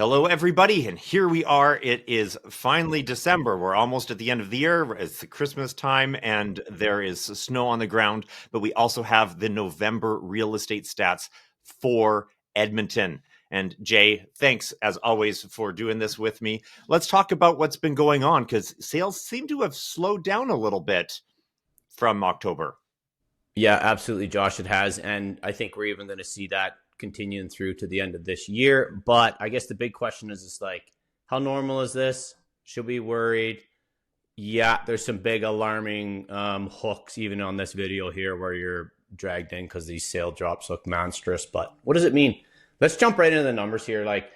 Hello, everybody, and here we are. It is finally December. We're almost at the end of the year. It's the Christmas time, and there is snow on the ground. But we also have the November real estate stats for Edmonton. And Jay, thanks as always for doing this with me. Let's talk about what's been going on because sales seem to have slowed down a little bit from October. Yeah, absolutely, Josh. It has. And I think we're even going to see that continuing through to the end of this year. But I guess the big question is like, how normal is this? Should we be worried? Yeah, there's some big alarming hooks even on this video here where you're dragged in because these sale drops look monstrous. But what does it mean? Let's jump right into the numbers here. Like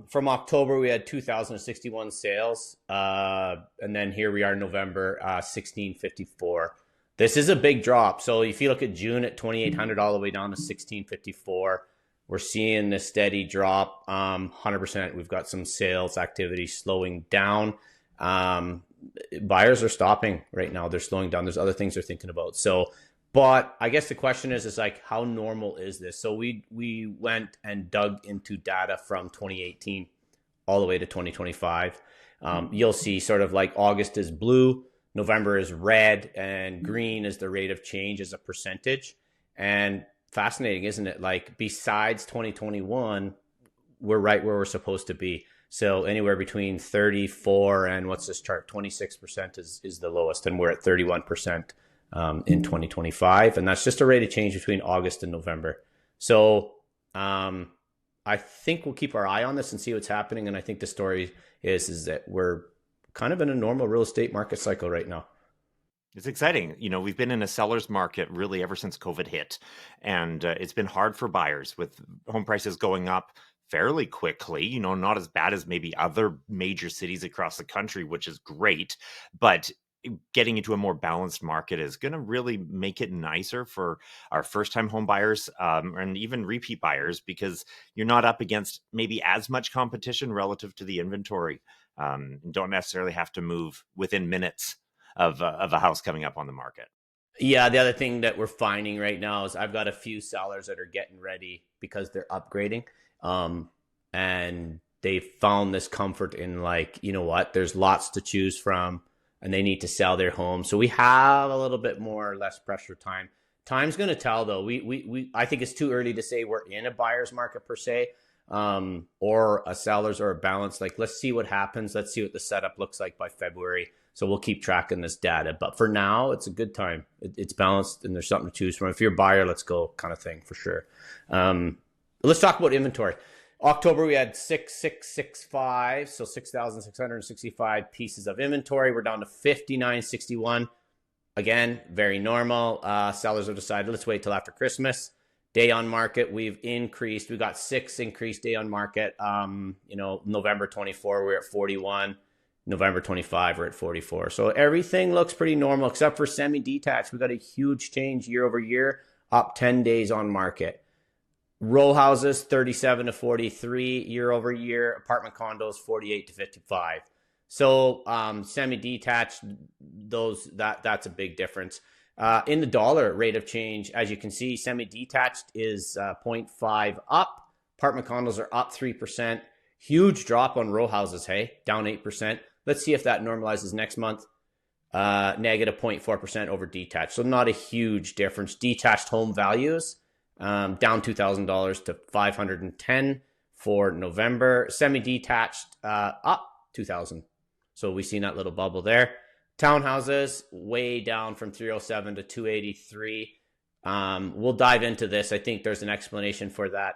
from October, we had 2,061 sales. And then here we are in November, 1,654. This is a big drop. So if you look at June at 2,800 all the way down to 1,654, we're seeing a steady drop. 100%. We've got some sales activity slowing down. Buyers are stopping right now. They're slowing down. There's other things they're thinking about. So, but I guess the question is like, how normal is this? So we went and dug into data from 2018 all the way to 2025. You'll see sort of like August is blue, November is red, and green is the rate of change as a percentage. And fascinating, isn't it? Like besides 2021, we're right where we're supposed to be. So anywhere between 34 and what's this chart? 26% is the lowest, and we're at 31% in 2025. And that's just a rate of change between August and November. So I think we'll keep our eye on this and see what's happening. And I think the story is that we're kind of in a normal real estate market cycle right now. It's exciting. We've been in a seller's market really ever since COVID hit, and it's been hard for buyers with home prices going up fairly quickly, not as bad as maybe other major cities across the country, which is great, but getting into a more balanced market is going to really make it nicer for our first-time home buyers and even repeat buyers because you're not up against maybe as much competition relative to the inventory. Don't necessarily have to move within minutes of a house coming up on the market. Yeah, the other thing that we're finding right now is I've got a few sellers that are getting ready because they're upgrading. And they found this comfort in like, you know what, there's lots to choose from and they need to sell their home. So we have a little bit more or less pressure time. Time's going to tell though. I think it's too early to say we're in a buyer's market per se, or a seller's or a balance. Like, let's see what happens. Let's see what the setup looks like by February. So we'll keep tracking this data. But for now, it's a good time. It's balanced and there's something to choose from. If you're a buyer, let's go kind of thing for sure. Let's talk about inventory. October, we had 6,665, so 6,665 pieces of inventory. We're down to 5,961. Again, very normal. Sellers have decided, let's wait till after Christmas. Day on market, we've increased. We got 6 increased day on market. November 24, we're at 41. November 25, we're at 44. So everything looks pretty normal except for semi-detached. We got a huge change year over year, up 10 days on market. Row houses, 37 to 43 year over year. Apartment condos, 48 to 55. So semi-detached, that's a big difference. In the dollar rate of change, as you can see, semi-detached is 0.5 up. Apartment condos are up 3%. Huge drop on row houses, hey, down 8%. Let's see if that normalizes next month. Negative 0.4% over detached. So not a huge difference. Detached home values, down $2,000 to $510 for November. Semi-detached up $2,000. So we've seen that little bubble there. Townhouses way down from 307 to 283. We'll dive into this. I think there's an explanation for that.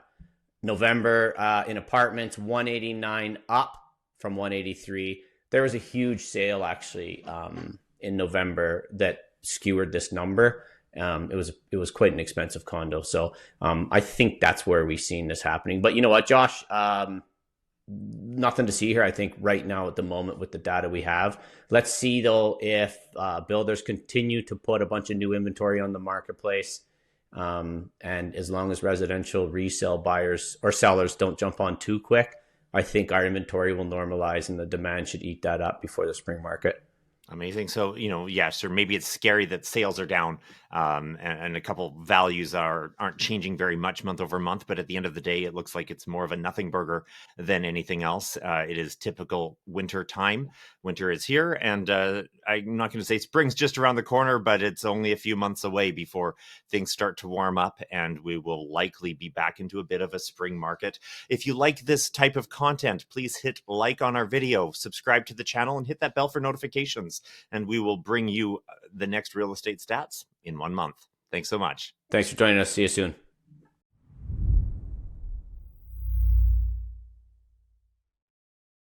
November in apartments, 189 up from 183. There was a huge sale actually in November that skewered this number. It was quite an expensive condo. So I think that's where we've seen this happening. But you know what, Josh? Nothing to see here, I think, right now at the moment with the data we have. Let's see, though, if builders continue to put a bunch of new inventory on the marketplace. And as long as residential resale buyers or sellers don't jump on too quick, I think our inventory will normalize and the demand should eat that up before the spring market. Amazing. So, yes, or maybe it's scary that sales are down, and a couple values aren't changing very much month over month. But at the end of the day, it looks like it's more of a nothing burger than anything else. It is typical winter time. Winter is here, and I'm not going to say spring's just around the corner, but it's only a few months away before things start to warm up, and we will likely be back into a bit of a spring market. If you like this type of content, please hit like on our video, subscribe to the channel, and hit that bell for notifications, and we will bring you the next real estate stats in 1 month. Thanks so much. Thanks for joining us. See you soon.